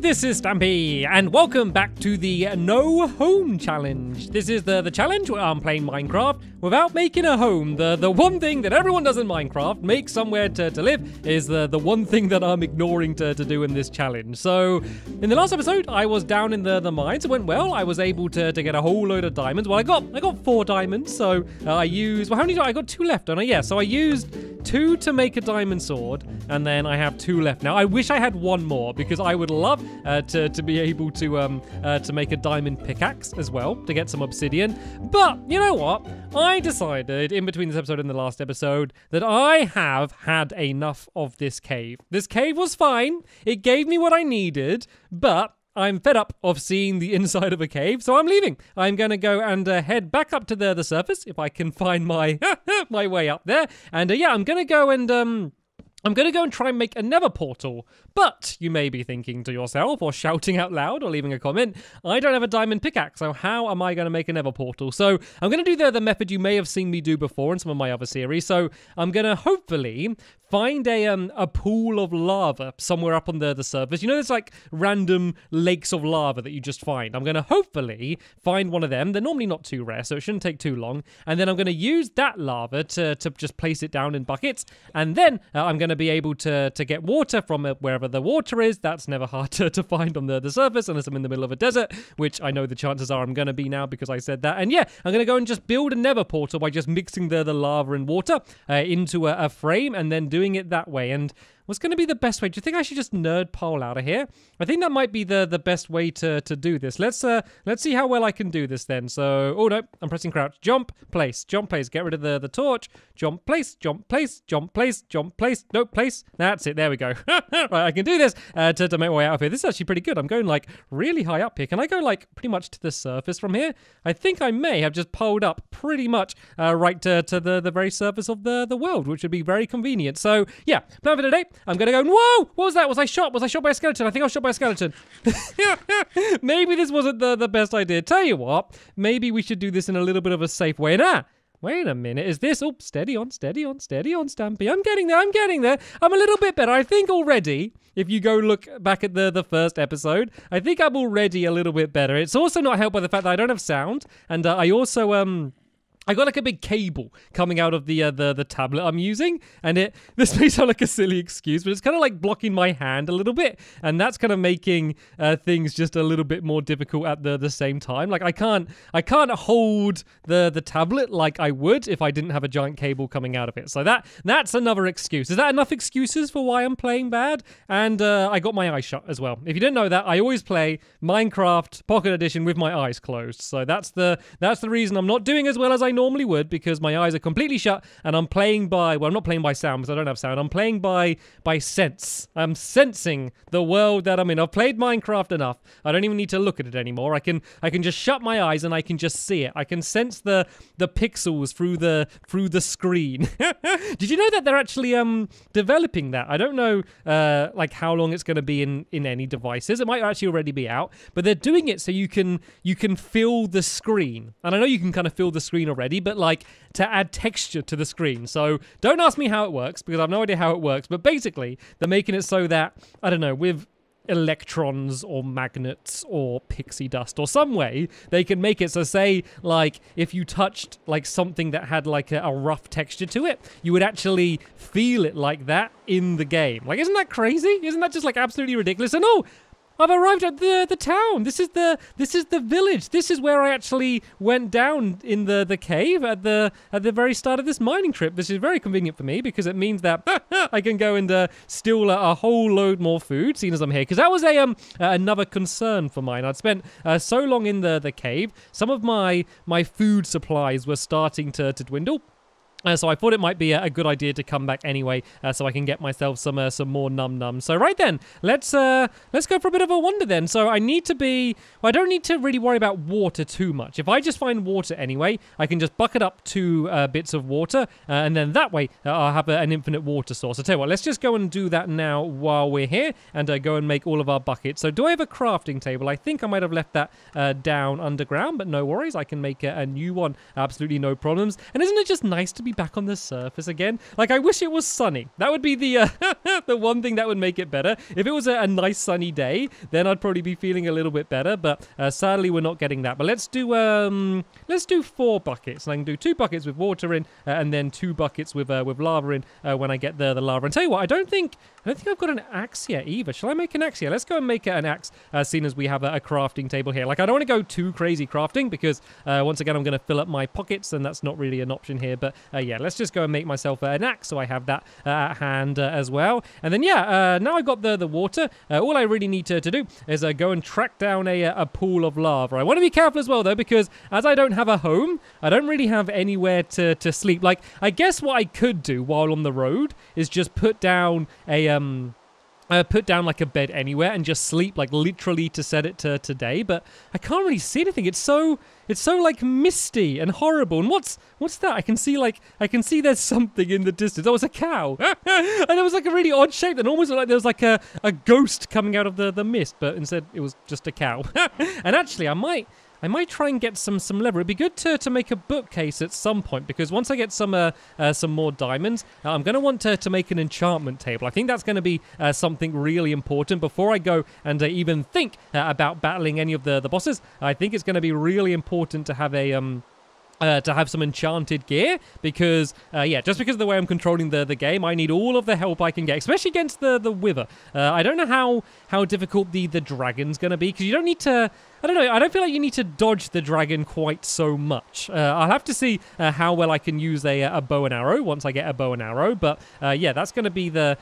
this is Stampy, and welcome back to the No Home Challenge. This is the challenge where I'm playing Minecraft without making a home. The one thing that everyone does in Minecraft, make somewhere to live, is the one thing that I'm ignoring to do in this challenge. So, in the last episode, I was down in the mines. It went well. I was able to get a whole load of diamonds. Well, I got 4 diamonds, so I used... Well, how many? I got 2 left, don't I? Yeah, so I used 2 to make a diamond sword, and then I have 2 left. Now, I wish I had 1 more, because I would love to be able to make a diamond pickaxe as well, to get some obsidian. But, you know what? I decided, in between this episode and the last episode, that I have had enough of this cave. This cave was fine. It gave me what I needed, but I'm fed up of seeing the inside of a cave, so I'm leaving. I'm going to go and head back up to the surface, if I can find my my way up there. And yeah, I'm going to go and try and make a nether portal. But you may be thinking to yourself, or shouting out loud, or leaving a comment, I don't have a diamond pickaxe, so how am I going to make a nether portal? So I'm going to do the method you may have seen me do before in some of my other series. So I'm going to hopefully find a pool of lava somewhere up on the surface. You know, there's like random lakes of lava that you just find. I'm going to hopefully find one of them. They're normally not too rare, so it shouldn't take too long. And then I'm going to use that lava to just place it down in buckets. And then I'm going to be able to get water from wherever the water is. That's never hard to find on the surface, unless I'm in the middle of a desert, which I know the chances are I'm going to be now because I said that. And yeah, I'm going to go and just build a nether portal by just mixing the lava and water into a frame and then doing it that way. And what's going to be the best way? Do you think I should just nerd pole out of here? I think that might be the best way to do this. Let's see how well I can do this then. So, oh no, I'm pressing crouch. Jump, place, jump, place. Get rid of the torch. Jump, place, jump, place, jump, place, jump, place. No, place. That's it. There we go. Right, I can do this to make my way out of here. This is actually pretty good. I'm going like really high up here. Can I go like pretty much to the surface from here? I think I may have just poled up pretty much right to the very surface of the world, which would be very convenient. So yeah, plan for today. I'm gonna go. Whoa! What was that? Was I shot? Was I shot by a skeleton? I think I was shot by a skeleton. Maybe this wasn't the best idea. Tell you what, maybe we should do this in a little bit of a safe way. Nah. Wait a minute, is this... Oh, steady on, Stampy. I'm getting there. I'm a little bit better. I think already, if you go look back at the first episode, I think I'm already a little bit better. It's also not helped by the fact that I don't have sound, and I also... I got like a big cable coming out of the tablet I'm using, and this may sound like a silly excuse, but it's kind of like blocking my hand a little bit, and that's kind of making things just a little bit more difficult at the same time. Like I can't hold the tablet like I would if I didn't have a giant cable coming out of it. So that's another excuse. Is that enough excuses for why I'm playing bad? And I got my eyes shut as well. If you didn't know that, I always play Minecraft Pocket Edition with my eyes closed. So that's the reason I'm not doing as well as I normally would, because my eyes are completely shut and I'm playing by, well, I'm not playing by sound because I don't have sound. I'm playing by sense. I'm sensing the world that I'm in. I've played Minecraft enough. I don't even need to look at it anymore. I can just shut my eyes and I can just see it. I can sense the pixels through the screen. Did you know that they're actually developing that? I don't know like how long it's going to be in any devices. It might actually already be out, but they're doing it so you can feel the screen. And I know you can kind of feel the screen already, but like to add texture to the screen. So don't ask me how it works, because I have no idea how it works, but basically they're making it so that, I don't know, with electrons or magnets or pixie dust or some way they can make it so, say, like if you touched like something that had like a rough texture to it, you would actually feel it like that in the game. Like, isn't that crazy? Isn't that just like absolutely ridiculous? And oh, I've arrived at the town. This is the village. This is where I actually went down in the cave at the very start of this mining trip. This is very convenient for me because it means that I can go and steal a whole load more food, seeing as I'm here. Because that was another concern for mine. I'd spent so long in the cave. Some of my food supplies were starting to dwindle. So I thought it might be a good idea to come back anyway, so I can get myself some more num-nums. So right then, let's go for a bit of a wander then. So I need to be... Well, I don't need to really worry about water too much. If I just find water anyway, I can just bucket up 2 bits of water, and then that way I'll have an infinite water source. So tell you what, let's just go and do that now while we're here, and go and make all of our buckets. So do I have a crafting table? I think I might have left that down underground, but no worries. I can make a new one. Absolutely no problems. And isn't it just nice to be be back on the surface again. Like, I wish it was sunny. That would be the the one thing that would make it better. If it was a nice sunny day, then I'd probably be feeling a little bit better. But sadly, we're not getting that. But let's do 4 buckets. And I can do 2 buckets with water in, and then 2 buckets with lava in when I get the lava. And tell you what, I don't think I've got an axe yet either. Shall I make an axe here? Let's go and make an axe, seeing as we have a crafting table here. Like, I don't want to go too crazy crafting because once again, I'm going to fill up my pockets, and that's not really an option here. But yeah, let's just go and make myself an axe so I have that at hand as well. And then yeah, now I've got the water. All I really need to do is go and track down a pool of lava. I want to be careful as well though, because as I don't have a home, I don't really have anywhere to sleep. Like, I guess what I could do while on the road is just put down like a bed anywhere and just sleep, like literally to set it to today. But I can't really see anything. It's so like misty and horrible. And what's that? I can see there's something in the distance. Oh, it's a cow. And it was like a really odd shape that almost looked like there was like a ghost coming out of the mist, but instead it was just a cow. And actually, I might try and get some leather. It'd be good to make a bookcase at some point, because once I get some more diamonds, I'm going to want to make an enchantment table. I think that's going to be something really important before I go and even think about battling any of the bosses. I think it's going to be really important to have to have some enchanted gear, because yeah, just because of the way I'm controlling the game, I need all of the help I can get, especially against the wither. I don't know how difficult the dragon's gonna be, because you don't need to, I don't know, I don't feel like you need to dodge the dragon quite so much. I'll have to see how well I can use a bow and arrow once I get a bow and arrow, but yeah, that's gonna be the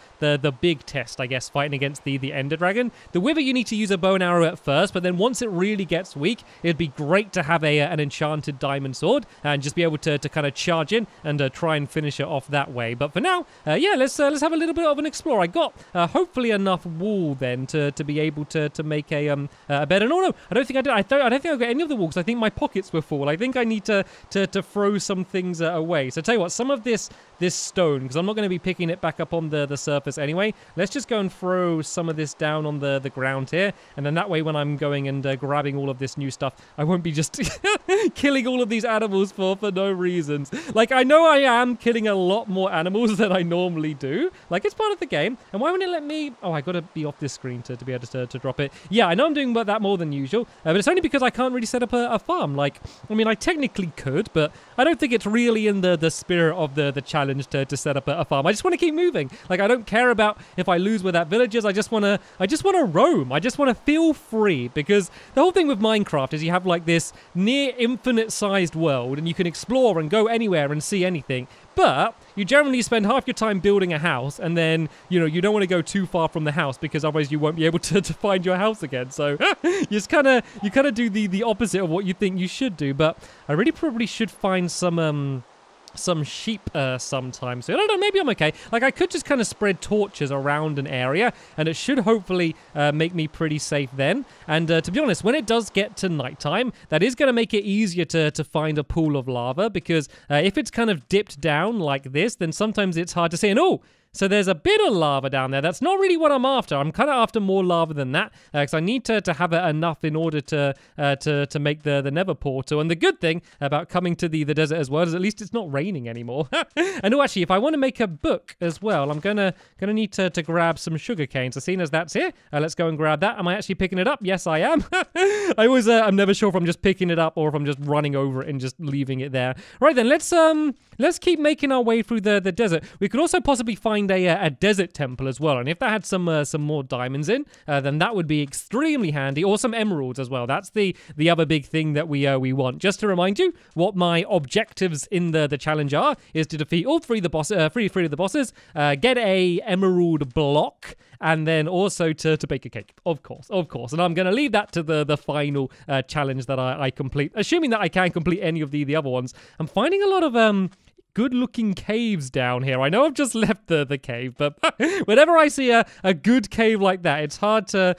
big test, I guess, fighting against the ender dragon. The wither, you need to use a bow and arrow at first, but then once it really gets weak, it'd be great to have an enchanted diamond sword and just be able to kind of charge in and try and finish it off that way. But for now, yeah, let's have a little bit of an explore. I got hopefully enough wool then to be able to make a bed. And no, I don't think I did. I don't think I got any of the wool, because I think my pockets were full. I think I need to throw some things away. So tell you what, some of this stone, because I'm not going to be picking it back up on the surface anyway, let's just go and throw some of this down on the ground here, and then that way when I'm going and grabbing all of this new stuff, I won't be just killing all of these animals for no reasons. Like, I know I am killing a lot more animals than I normally do. Like, it's part of the game. And why won't it let me... Oh, I gotta be off this screen to be able to drop it. Yeah, I know I'm doing that more than usual, but it's only because I can't really set up a farm. Like, I mean, I technically could, but I don't think it's really in the spirit of the challenge to set up a farm. I just want to keep moving. Like, I don't care about if I lose where that village is. I just want to roam. I just want to feel free, because the whole thing with Minecraft is you have like this near infinite sized world, and you can explore and go anywhere and see anything. But you generally spend half your time building a house, and then, you know, you don't want to go too far from the house, because otherwise you won't be able to find your house again. So you kind of do the opposite of what you think you should do. But I really probably should find some sheep sometime. So I don't know, maybe I'm okay. Like, I could just kind of spread torches around an area, and it should hopefully make me pretty safe then. And to be honest, when it does get to nighttime, that is going to make it easier to find a pool of lava, because if it's kind of dipped down like this, then sometimes it's hard to see. And oh, so there's a bit of lava down there. That's not really what I'm after. I'm kind of after more lava than that, because I need to have it enough in order to make the nether portal. And the good thing about coming to the desert as well is at least it's not raining anymore. And oh, actually, if I want to make a book as well, I'm gonna need to grab some sugar cane. So seeing as that's here, let's go and grab that. Am I actually picking it up? Yes, I am. I'm never sure if I'm just picking it up or if I'm just running over it and just leaving it there. Right then, let's keep making our way through the desert. We could also possibly find a desert temple as well, and if that had some more diamonds in, then that would be extremely handy, or some emeralds as well. That's the other big thing that we want. Just to remind you, what my objectives in the challenge are is to defeat all three of the bosses, get a emerald block, and then also to bake a cake, of course. And I'm going to leave that to the final challenge that I complete, assuming that I can complete any of the other ones. I'm finding a lot of good-looking caves down here. I know I've just left the cave, but whenever I see a good cave like that, it's hard to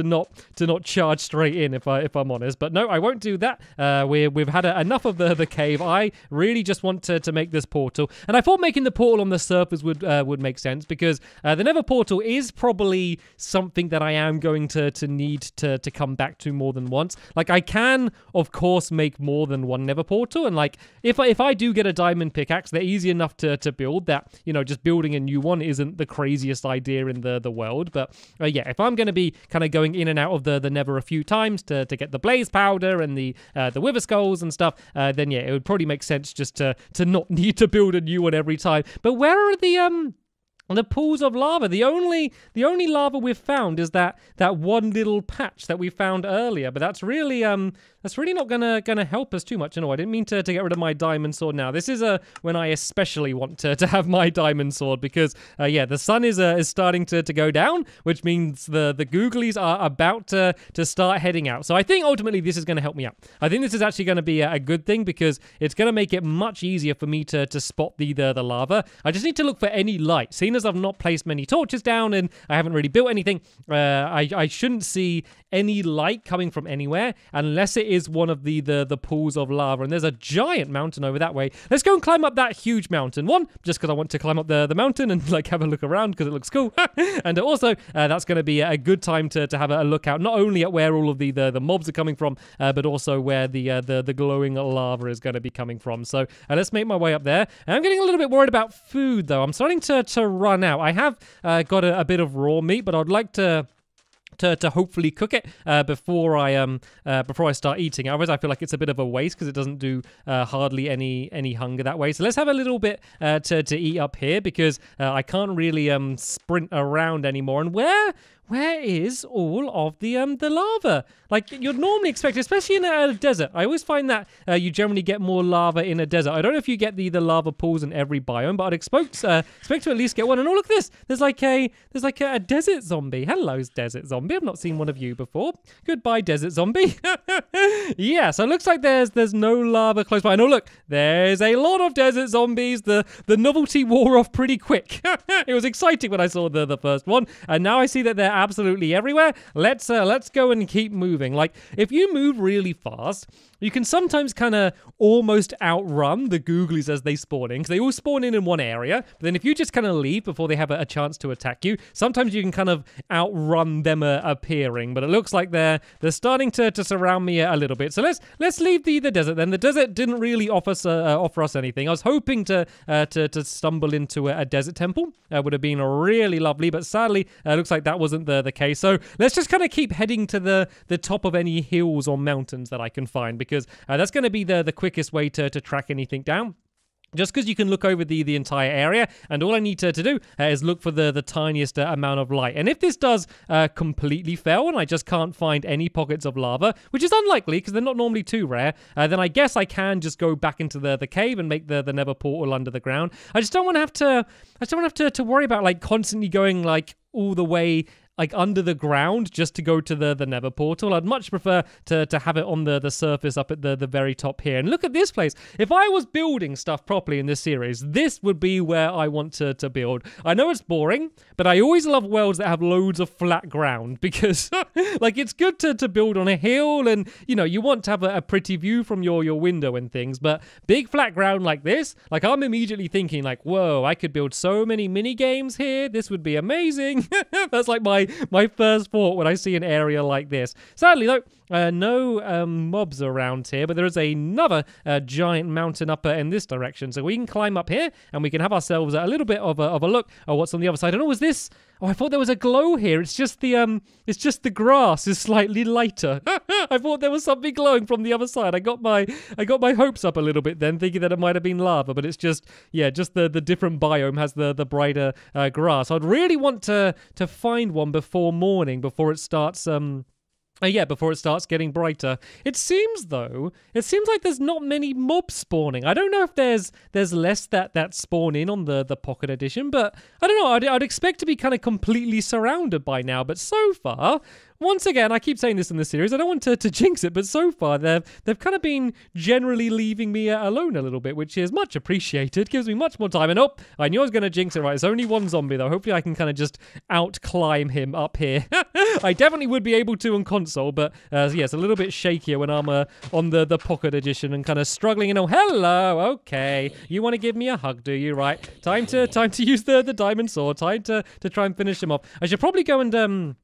not charge straight in, if I'm honest. But no, I won't do that. We've had enough of the cave. I really just want to make this portal, and I thought making the portal on the surface would make sense, because the nether portal is probably something that I am going to need to come back to more than once. Like, I can, of course, make more than one nether portal, and like if I do get a diamond pickaxe, pickaxe. They're easy enough to build that, just building a new one isn't the craziest idea in the world. But yeah, if I'm going to be kind of going in and out of the Nether a few times to get the blaze powder and the wither skulls and stuff, then yeah, it would probably make sense just to not need to build a new one every time. But where are the pools of lava? The only lava we've found is that one little patch that we found earlier, but that's really not gonna help us too much. I didn't mean to get rid of my diamond sword now. This is when I especially want to have my diamond sword, because yeah, the sun is starting to go down, which means the googlies are about to start heading out. So I think ultimately this is going to help me out. I think this is actually going to be a good thing, because it's going to make it much easier for me to spot the lava. I just need to look for any light. Seeing as I've not placed many torches down and I haven't really built anything, I shouldn't see any light coming from anywhere unless it is one of the pools of lava. And there's a giant mountain over that way. Let's go and climb up that huge mountain. One, just because I want to climb up the mountain and like have a look around because it looks cool. And also that's going to be a good time to have a look out, not only at where all of the mobs are coming from, but also where the glowing lava is going to be coming from. So let's make my way up there. And I'm getting a little bit worried about food though. I'm starting to run out. I have got a bit of raw meat, but I'd like to hopefully cook it before I start eating. Otherwise, I feel like it's a bit of a waste because it doesn't do hardly any hunger that way. So let's have a little bit to eat up here, because I can't really sprint around anymore. And where is all of the lava? Like you'd normally expect, especially in a desert. I always find that you generally get more lava in a desert. I don't know if you get the lava pools in every biome, but I'd expect to at least get one. And oh, look at this! There's like a desert zombie. Hello, desert zombie. I've not seen one of you before. Goodbye, desert zombie. Yeah, so it looks like there's no lava close by. And oh, look, there's a lot of desert zombies. The novelty wore off pretty quick. It was exciting when I saw the first one, and now I see that they're absolutely everywhere. Let's go and keep moving. Like if you move really fast, you can sometimes kind of almost outrun the googlies as they spawn in, because they all spawn in one area. But then if you just kind of leave before they have a chance to attack you, sometimes you can kind of outrun them appearing. But it looks like they're starting to surround me a little bit. So let's leave the desert then. The desert didn't really offer us anything. I was hoping to stumble into a desert temple. Would have been really lovely, but sadly looks like that wasn't the case. So let's just kind of keep heading to the top of any hills or mountains that I can find, because that's going to be the quickest way to track anything down. Just because you can look over the entire area, and all I need to do is look for the tiniest amount of light. And if this does completely fail and I just can't find any pockets of lava, which is unlikely because they're not normally too rare, then I guess I can just go back into the cave and make the nether portal under the ground. I just don't want to have to worry about like constantly going like all the way like under the ground just to go to the nether portal. I'd much prefer to have it on the surface up at the very top here. And look at this place. If I was building stuff properly in this series, this would be where I want to build. I know it's boring, but I always love worlds that have loads of flat ground, because like it's good to build on a hill, and you want to have a pretty view from your window and things. But big flat ground like this, like I'm immediately thinking like, whoa, I could build so many mini games here. This would be amazing. That's like my first thought when I see an area like this. Sadly though, no mobs around here, but there is another giant mountain up in this direction, so we can climb up here and we can have ourselves a little bit of a look at what's on the other side. And was this? Oh, I thought there was a glow here. It's just the grass is slightly lighter. I thought there was something glowing from the other side. I got my hopes up a little bit then, thinking that it might have been lava, but it's just the different biome has the brighter grass. I'd really want to find one before morning, before it starts before it starts getting brighter. It seems like there's not many mobs spawning. I don't know if there's less that spawn in on the Pocket Edition, but I don't know. I'd expect to be kind of completely surrounded by now, but so far, once again, I keep saying this in the series, I don't want to jinx it, but so far they've kind of been generally leaving me alone a little bit, which is much appreciated. Gives me much more time. And I knew I was going to jinx it, right? It's only one zombie though. Hopefully I can kind of just out-climb him up here. I definitely would be able to on console, but it's a little bit shakier when I'm on the Pocket Edition and kind of struggling. Hello, okay. You want to give me a hug, do you? Right. Time to use the diamond sword. Time to try and finish him off. I should probably go and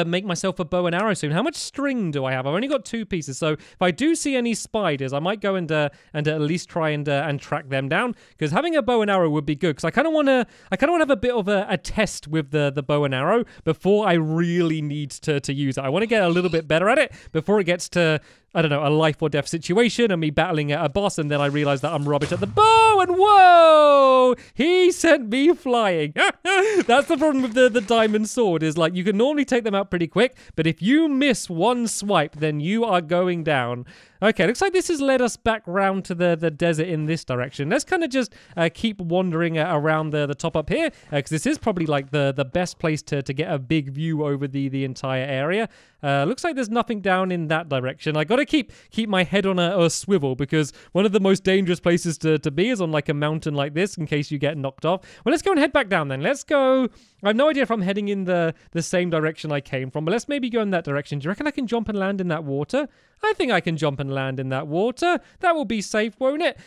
make myself a bow and arrow soon. How much string do I have? I've only got 2 pieces, so if I do see any spiders, I might go and at least try and track them down, because having a bow and arrow would be good, because I kind of want to have a bit of a test with the bow and arrow before I really need to use it. I want to get a little bit better at it before it gets to, I don't know, a life or death situation and me battling a boss, and then I realize that I'm rubbish at the bow, and whoa, he sent me flying. That's the problem with the diamond sword, is like you can normally take them out pretty quick, but if you miss one swipe, then you are going down. Okay, looks like this has led us back round to the desert in this direction. Let's kind of just keep wandering around the top up here, because this is probably like the best place to get a big view over the entire area. Looks like there's nothing down in that direction. I got to keep my head on a swivel, because one of the most dangerous places to be is on like a mountain like this, in case you get knocked off. Well, let's go and head back down then. Let's go. I have no idea if I'm heading in the same direction I came from, but let's maybe go in that direction. Do you reckon I can jump and land in that water? I think I can jump and land in that water. That will be safe, won't it?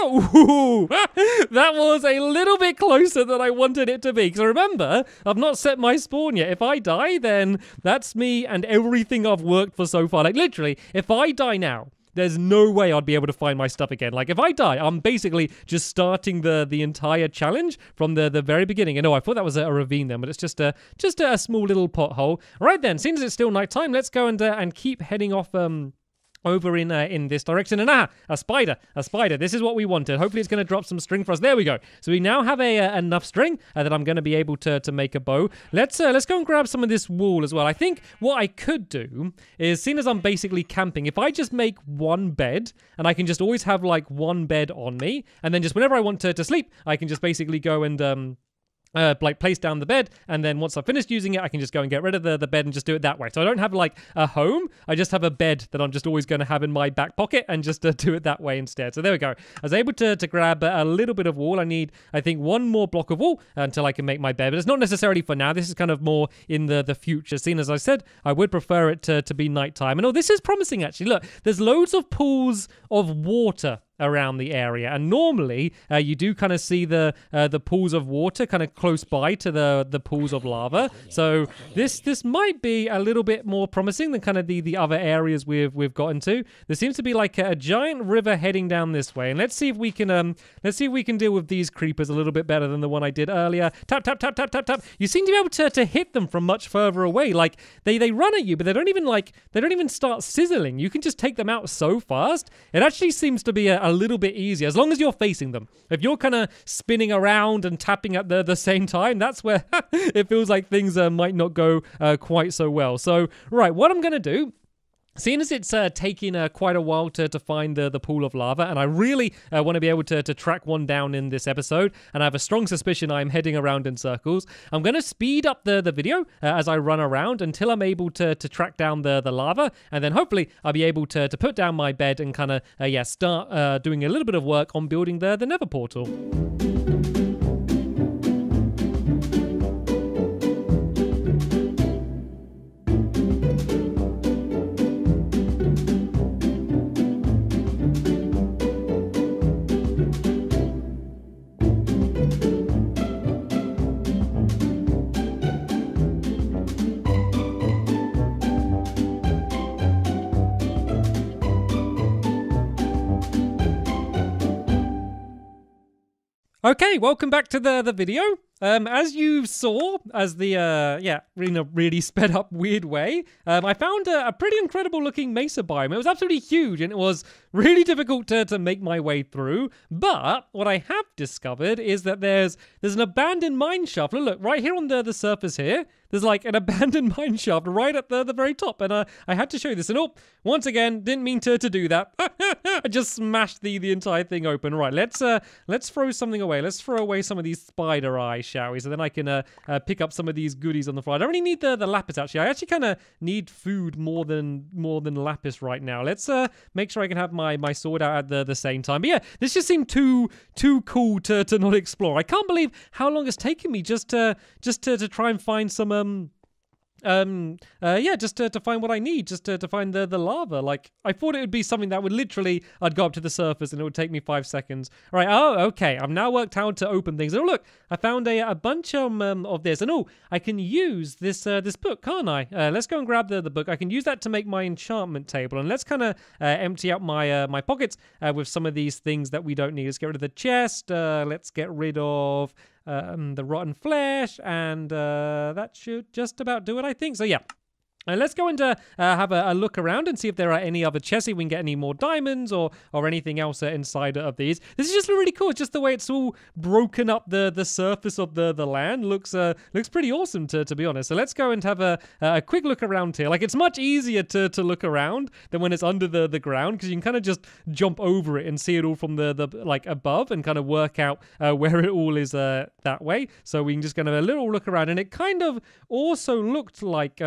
Ooh, that was a little bit closer than I wanted it to be. Because remember, I've not set my spawn yet. If I die, then that's me and everything I've worked for so far. Like literally, if I die now, there's no way I'd be able to find my stuff again. Like, if I die, I'm basically just starting the entire challenge from the very beginning. And I thought that was a ravine then, but it's just a small little pothole. Right then, since it's still nighttime, let's go and keep heading off over in this direction. And a spider. This is what we wanted. Hopefully it's going to drop some string for us. There we go. So we now have enough string that I'm going to be able to make a bow. Let's go and grab some of this wool as well. I think what I could do is, seeing as I'm basically camping, if I just make one bed, and I can just always have like one bed on me, and then just whenever I want to sleep, I can just basically go and like place down the bed, and then once I've finished using it, I can just go and get rid of the bed and just do it that way. So I don't have like a home, I just have a bed that I'm just always going to have in my back pocket, and just do it that way instead. So there we go. I was able to grab a little bit of wool. I need, I think, one more block of wool until I can make my bed, but it's not necessarily for now. This is kind of more in the future. Seeing as I said, I would prefer it to be nighttime. And this is promising actually. Look, there's loads of pools of water around the area, and normally you do kind of see the pools of water kind of close by to the pools of lava. So this might be a little bit more promising than kind of the other areas we've gotten to. There seems to be like a giant river heading down this way, and let's see if we can deal with these creepers a little bit better than the one I did earlier. Tap tap tap tap tap tap. You seem to be able to hit them from much further away. Like they run at you, but they don't even start sizzling. You can just take them out so fast. It actually seems to be a little bit easier as long as you're facing them. If you're kind of spinning around and tapping at the same time, that's where it feels like things might not go quite so well. So right, what I'm gonna do, seeing as it's taking quite a while to find the pool of lava, and I really want to be able to track one down in this episode, and I have a strong suspicion I'm heading around in circles, I'm going to speed up the video as I run around until I'm able to track down the lava, and then hopefully I'll be able to put down my bed and kind of start doing a little bit of work on building the nether portal. Okay, welcome back to the video. As you saw, as the, in a really sped up weird way, I found a pretty incredible looking mesa biome. It was absolutely huge, and it was really difficult to make my way through. But what I have discovered is that there's an abandoned mine shaft. Look, right here on the surface here, there's like an abandoned mine shaft right at the very top. And I had to show you this. And once again, didn't mean to do that. I just smashed the entire thing open. Right, let's throw something away. Let's throw away some of these spider eyes, shall we? So then I can pick up some of these goodies on the floor. I don't really need the lapis, actually. I actually kind of need food more than lapis right now. Let's make sure I can have my sword out at the same time. But yeah, this just seemed too cool to not explore. I can't believe how long it's taken me just to try and find some Yeah, just to find what I need, just to find the lava. Like, I thought it would be something that would literally, I'd go up to the surface and it would take me 5 seconds. All right, oh, okay, I've now worked out how to open things. Oh, look, I found a bunch of this. And oh, I can use this book, can't I? Let's go and grab the book. I can use that to make my enchantment table. And let's kind of empty out my pockets with some of these things that we don't need. Let's get rid of the chest. Let's get rid of the rotten flesh, and that should just about do it, I think. So yeah. Let's go and have a look around and see if there are any other chests, if we can get any more diamonds or anything else inside of these. This is just really cool. It's just the way it's all broken up the surface of the land. Looks pretty awesome, to be honest. So let's go and have a quick look around here. Like, it's much easier to look around than when it's under the ground, because you can kind of just jump over it and see it all from the like above and kind of work out where it all is that way. So we can just kind of a little look around, and it kind of also looked like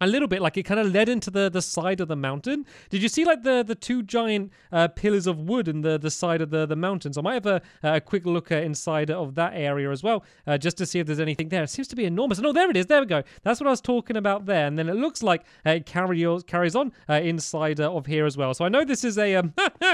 a little bit like it kind of led into the side of the mountain. Did you see like the two giant pillars of wood in the side of the mountain? So I might have a quick look inside of that area as well, just to see if there's anything there. It seems to be enormous. No, there it is. There we go. That's what I was talking about there. And then it looks like it carries on inside of here as well. So I know this is a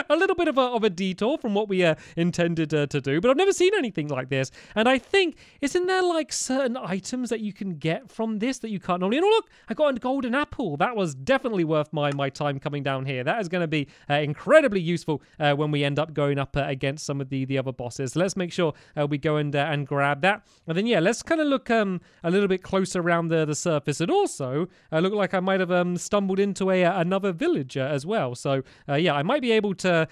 a little bit of a detour from what we intended to do, but I've never seen anything like this. And I think, isn't there like certain items that you can get from this that you can't normally? And oh, look, I got a golden apple. That was definitely worth my time coming down here. That is going to be incredibly useful when we end up going up against some of the other bosses. So let's make sure we go and grab that. And then, yeah, let's kind of look a little bit closer around the surface. It also looked like I might have stumbled into another village as well. So, yeah, I might be able to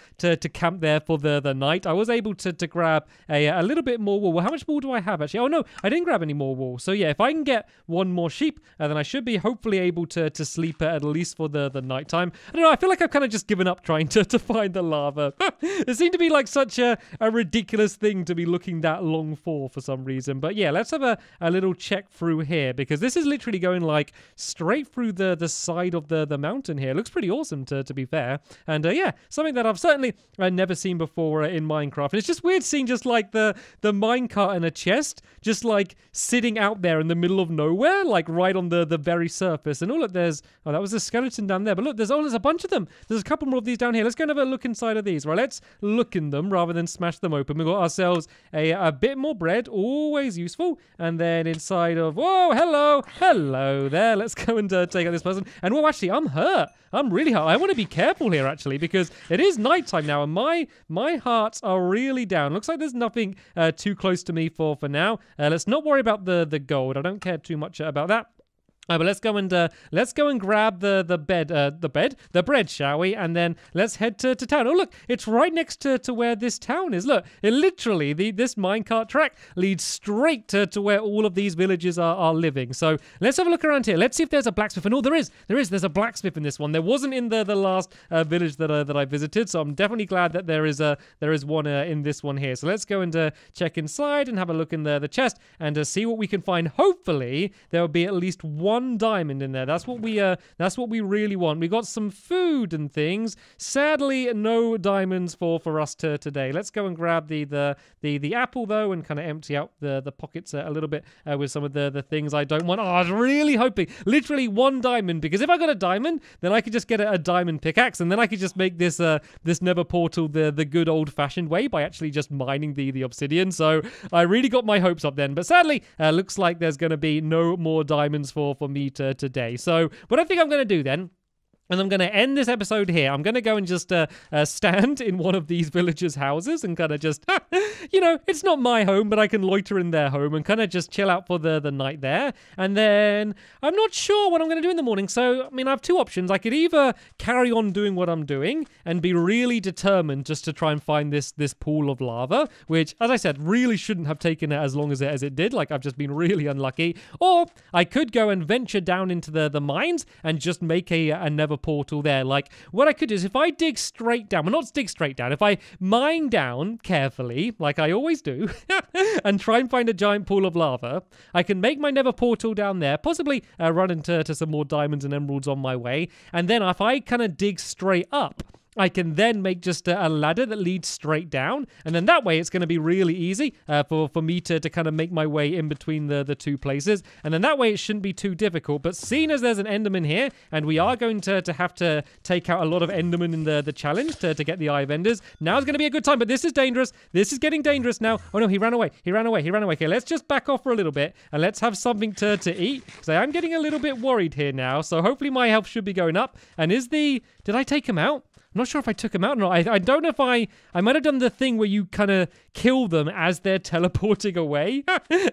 camp there for the night. I was able to grab a little bit more wool. Well, how much wool do I have, actually? Oh, no, I didn't grab any more wool. So, yeah, if I can get one more sheep, then I should be hopefully able to sleep at least for the nighttime. I don't know, I feel like I've kind of just given up trying to find the lava. It seemed to be like such a ridiculous thing to be looking that long for some reason. But yeah, let's have a little check through here, because this is literally going like straight through the side of the mountain here. It looks pretty awesome, to be fair. And yeah, something that I've certainly never seen before in Minecraft. And it's just weird seeing just like the minecart and a chest just like sitting out there in the middle of nowhere, like right on the very surface. And oh, look, that was a skeleton down there. But look, there's a bunch of them. There's a couple more of these down here. Let's go and have a look inside of these. Right, let's look in them rather than smash them open. We've got ourselves a bit more bread, always useful. And then inside of, whoa, hello there. Let's go and take out this person. And whoa, actually, I'm hurt. I'm really hurt. I want to be careful here, actually, because it is nighttime now, and my hearts are really down. Looks like there's nothing too close to me for now. Let's not worry about the gold. I don't care too much about that. But let's go and grab the bread, shall we? And then let's head to town. Oh, look, it's right next to where this town is. Look, it literally, this minecart track leads straight to where all of these villages are living. So let's have a look around here. Let's see if there's a blacksmith. And oh, there's a blacksmith in this one. There wasn't in the last village that I visited. So I'm definitely glad that there is one in this one here. So let's go and check inside and have a look in the chest and see what we can find. Hopefully there will be at least one diamond in there. That's what we really want. We got some food and things. Sadly, no diamonds for us today. Let's go and grab the apple though, and kind of empty out the pockets a little bit with some of the things I don't want. Oh, I was really hoping literally one diamond, because if I got a diamond, then I could just get a diamond pickaxe, and then I could just make this nether portal the good old-fashioned way by actually just mining the obsidian. So I really got my hopes up then, but sadly looks like there's going to be no more diamonds for me today. So what I think I'm going to do then, and I'm going to end this episode here. I'm going to go and just stand in one of these villagers' houses and kind of just, you know, it's not my home, but I can loiter in their home and kind of just chill out for the night there. And then I'm not sure what I'm going to do in the morning. So, I mean, I have two options. I could either carry on doing what I'm doing and be really determined just to try and find this pool of lava, which, as I said, really shouldn't have taken it as long as it did. Like, I've just been really unlucky. Or I could go and venture down into the mines and just make a nether portal there. Like, what I could do is if I dig straight down, well, not dig straight down, if I mine down carefully, like I always do, and try and find a giant pool of lava, I can make my nether portal down there, possibly run into some more diamonds and emeralds on my way, and then if I kind of dig straight up, I can then make just a ladder that leads straight down, and then that way it's going to be really easy for me to kind of make my way in between the two places, and then that way it shouldn't be too difficult. But seeing as there's an Enderman here, and we are going to have to take out a lot of Endermen in the challenge to get the Eye of Enders, now's going to be a good time. But this is dangerous. This is getting dangerous now. Oh no, he ran away. He ran away. Okay, let's just back off for a little bit, and let's have something to eat, because I am getting a little bit worried here now. So hopefully my health should be going up. And did I take him out? I'm not sure if I took him out or not. I don't know if I might have done the thing where you kind of kill them as they're teleporting away,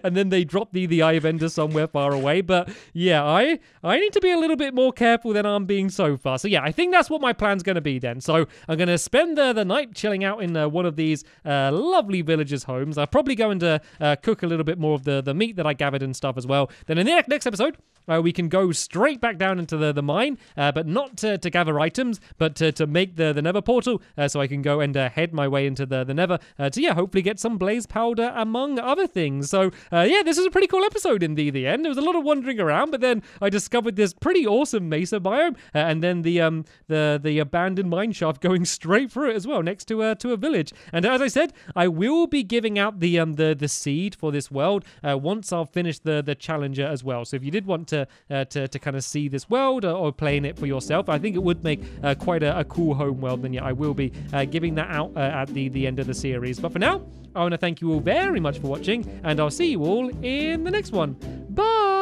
and then they drop the Eye of Ender somewhere far away. But yeah, I need to be a little bit more careful than I'm being so far. So yeah, I think that's what my plan's going to be then. So I'm going to spend the night chilling out in one of these lovely villagers' homes. I'll probably go and cook a little bit more of the meat that I gathered and stuff as well. Then in the next episode, we can go straight back down into the mine, but not to gather items, but to make the Nether portal, so I can go and head my way into the Nether to hopefully get some blaze powder among other things. So yeah, this is a pretty cool episode in the end. There was a lot of wandering around, but then I discovered this pretty awesome mesa biome, and then the abandoned mine shaft going straight through it as well, next to a village. And as I said, I will be giving out the seed for this world once I'll finish the challenger as well. So if you did want to kind of see this world or play in it for yourself, I think it would make quite a cool home world. Then yeah, I will be giving that out at the end of the series. But for now, I want to thank you all very much for watching, and I'll see you all in the next one. Bye!